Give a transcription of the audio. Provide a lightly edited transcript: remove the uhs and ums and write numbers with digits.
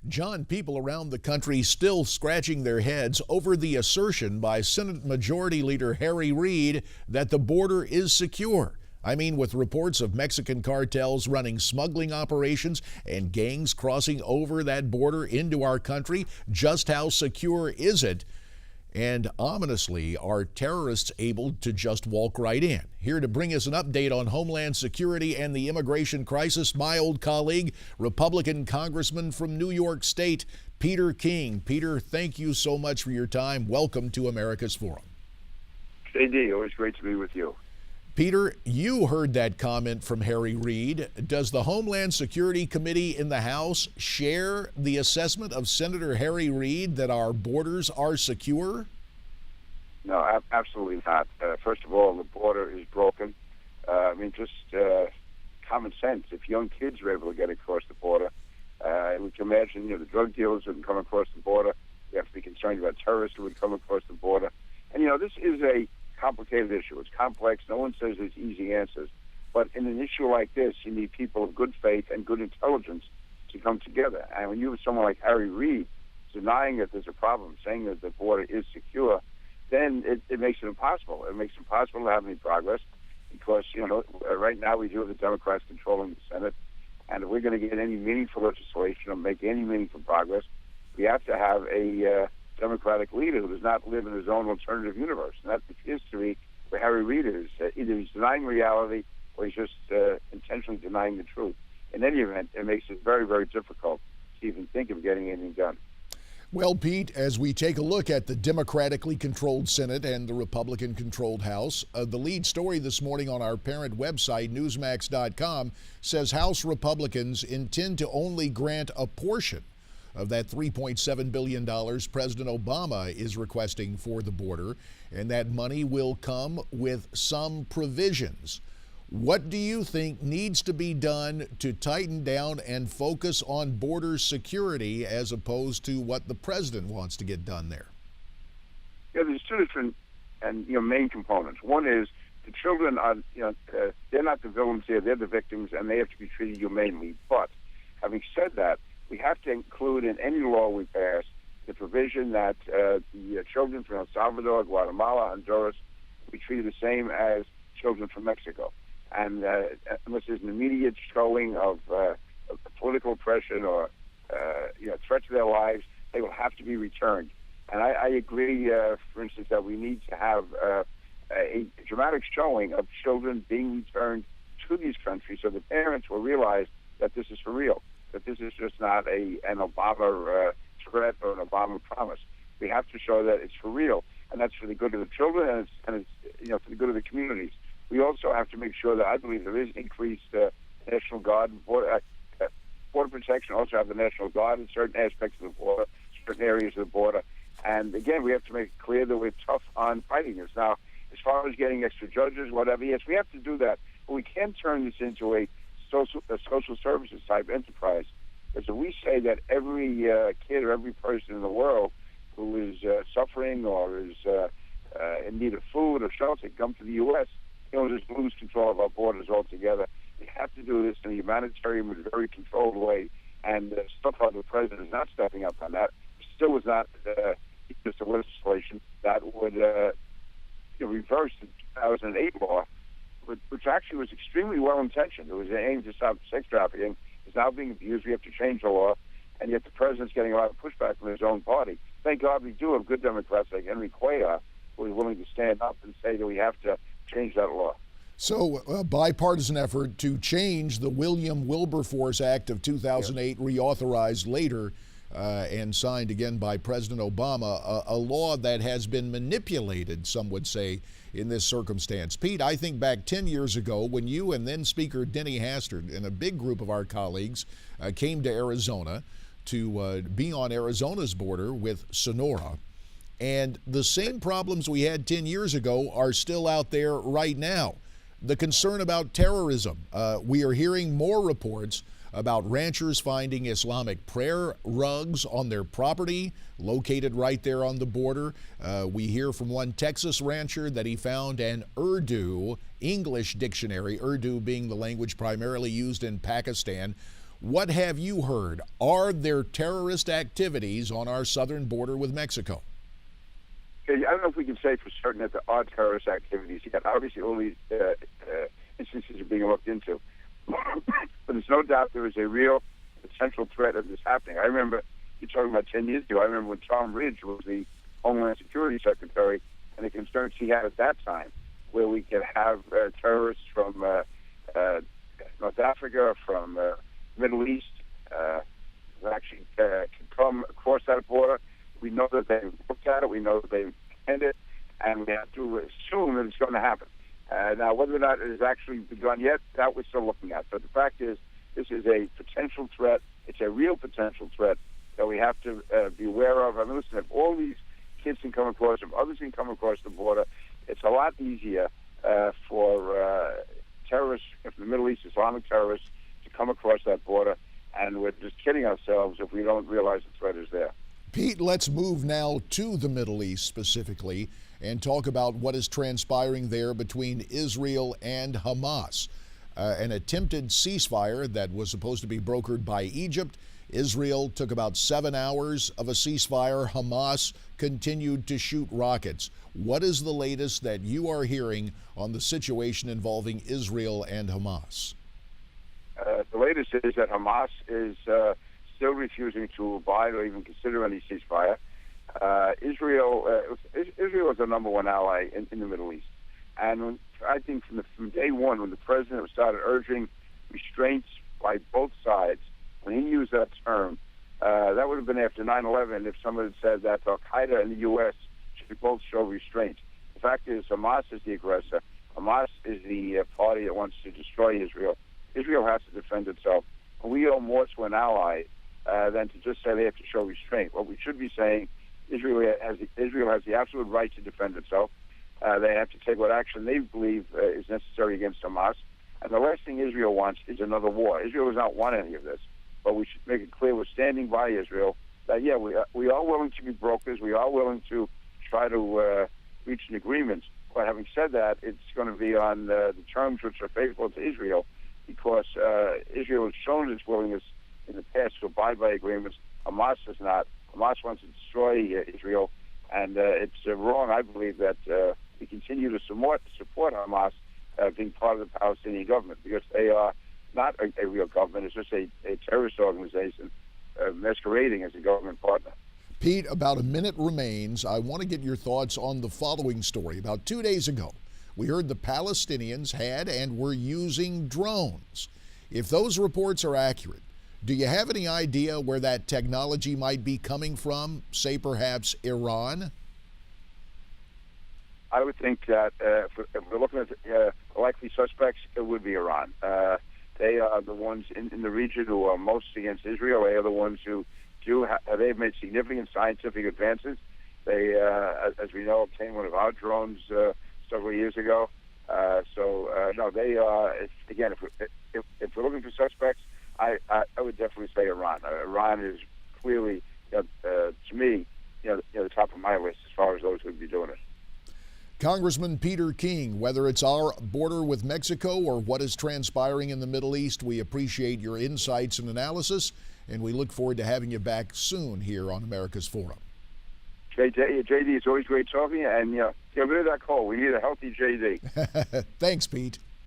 John, people around the country still scratching their heads over the assertion by Senate Majority Leader Harry Reid that the border is secure. I mean, with reports of Mexican cartels running smuggling operations and gangs crossing over that border into our country, just how secure is it? And ominously, are terrorists able to just walk right in? Here to bring us an update on Homeland Security and the immigration crisis, my old colleague, Republican Congressman from New York State, Peter King. Peter, thank you so much for your time. Welcome to America's Forum. JD, always great to be with you. Peter, you heard that comment from Harry Reid. Does the Homeland Security Committee in the House share the assessment of Senator Harry Reid that our borders are secure? No, absolutely not. First of all, the border is broken. Just common sense. If young kids are able to get across the border, we can imagine, the drug dealers who can come across the border. We have to be concerned about terrorists who would come across the border. And, this is a complicated issue. It's complex. No one says there's easy answers. But in an issue like this, you need people of good faith and good intelligence to come together. And when you have someone like Harry Reid denying that there's a problem, saying that the border is secure, then it makes it impossible. It makes it impossible to have any progress because, right now we do have the Democrats controlling the Senate. And if we're going to get any meaningful legislation or make any meaningful progress, we have to have a Democratic leader who does not live in his own alternative universe. And that appears to be where Harry Reid is. Either he's denying reality or he's just intentionally denying the truth. In any event, it makes it very, very difficult to even think of getting anything done. Well, Pete, as we take a look at the democratically controlled Senate and the Republican-controlled House, the lead story this morning on our parent website, Newsmax.com, says House Republicans intend to only grant a portion of that $3.7 billion President Obama is requesting for the border, and that money will come with some provisions. What do you think needs to be done to tighten down and focus on border security as opposed to what the president wants to get done there? Yeah, there's two different main components. One is the children are, they're not the villains here, they're the victims, and they have to be treated humanely. But having said that, we have to include in any law we pass the provision that the children from El Salvador, Guatemala, Honduras be treated the same as children from Mexico. And unless there's an immediate showing of political oppression or threat to their lives, they will have to be returned. And I agree, for instance, that we need to have a dramatic showing of children being returned to these countries so the parents will realize that this is for real, that this is just not an Obama threat or an Obama promise. We have to show that it's for real, and that's for the good of the children and it's for the good of the communities. We also have to make sure that I believe there is increased National Guard, border protection, also have the National Guard in certain aspects of the border, certain areas of the border. And again, we have to make it clear that we're tough on fighting this. Now, as far as getting extra judges, whatever, yes, we have to do that. But we can't turn this into a social services type enterprise. Because if we say that every kid or every person in the world who is suffering or is in need of food or shelter come to the U.S., just lose control of our borders altogether. We have to do this in a humanitarian, very controlled way. And stuff like the president is not stepping up on that. Still is not just a legislation that would reverse the 2008 law, which actually was extremely well-intentioned. It was aimed to stop sex trafficking. It's now being abused. We have to change the law. And yet the president's getting a lot of pushback from his own party. Thank God we do have good Democrats like Henry Cuellar who is willing to stand up and say that we have to change that law. So a bipartisan effort to change the William Wilberforce Act of 2008, reauthorized later and signed again by President Obama, a law that has been manipulated, some would say, in this circumstance. Pete, I think back 10 years ago when you and then Speaker Denny Hastert and a big group of our colleagues came to Arizona to be on Arizona's border with Sonora. And the same problems we had 10 years ago are still out there right now. The concern about terrorism. We are hearing more reports about ranchers finding Islamic prayer rugs on their property, located right there on the border. We hear from one Texas rancher that he found an Urdu English dictionary, Urdu being the language primarily used in Pakistan, What have you heard? Are there terrorist activities on our southern border with Mexico? I don't know if we can say for certain that there are terrorist activities yet. Obviously, all these instances are being looked into. But there's no doubt there is a real potential threat of this happening. I remember, you're talking about 10 years ago, I remember when Tom Ridge was the Homeland Security Secretary, and the concerns he had at that time, where we could have terrorists from North Africa, from Middle East, actually can come across that border. We know that they've looked at it, we know that they've planned it, and we have to assume that it's going to happen. Now, whether or not it has actually begun yet, that we're still looking at. But the fact is, this is a potential threat. It's a real potential threat that we have to be aware of. I mean, listen, if all these kids can come across, if others can come across the border, it's a lot easier for terrorists from the Middle East, Islamic terrorists, to come across that border. And we're just kidding ourselves if we don't realize the threat is there. Pete, let's move now to the Middle East specifically and talk about what is transpiring there between Israel and Hamas. An attempted ceasefire that was supposed to be brokered by Egypt. Israel took about 7 hours of a ceasefire. Hamas continued to shoot rockets. What is the latest that you are hearing on the situation involving Israel and Hamas? The latest is that Hamas is still refusing to abide or even consider any ceasefire. Israel is the number one ally in the Middle East. And I think from day one, when the president started urging restraints by both sides, when he used that term, that would have been after 9/11 if someone had said that Al-Qaeda and the U.S. should both show restraint. The fact is, Hamas is the aggressor. Hamas is the party that wants to destroy Israel. Israel has to defend itself. And we owe more to an ally than to just say they have to show restraint. What we should be saying, Israel has the absolute right to defend itself. They have to take what action they believe is necessary against Hamas. And the last thing Israel wants is another war. Israel does not want any of this. But we should make it clear we're standing by Israel that, yeah, we are willing to be brokers. We are willing to try to reach an agreement. But having said that, it's going to be on the terms which are favorable to Israel, because Israel has shown its willingness in the past to abide by agreements. Hamas does not. Hamas wants to destroy Israel. And it's wrong, I believe, that we continue to support Hamas being part of the Palestinian government, because they are not a real government. It's just a terrorist organization masquerading as a government partner. Pete, about a minute remains. I want to get your thoughts on the following story. About 2 days ago, we heard the Palestinians had and were using drones. If those reports are accurate, do you have any idea where that technology might be coming from, say perhaps Iran? I would think that if we're looking at the likely suspects, it would be Iran. They are the ones in the region who are most against Israel. They are the ones who they've made significant scientific advances. They, as we know, obtained one of our drones several years ago. No, they are. Again, if we're looking for suspects, I would definitely say Iran. Iran is clearly, to me, the top of my list as far as those who would be doing it. Congressman Peter King, whether it's our border with Mexico or what is transpiring in the Middle East, we appreciate your insights and analysis, and we look forward to having you back soon here on America's Forum. JD, it's always great talking, and get rid of that cold. We need a healthy JD. Thanks, Pete.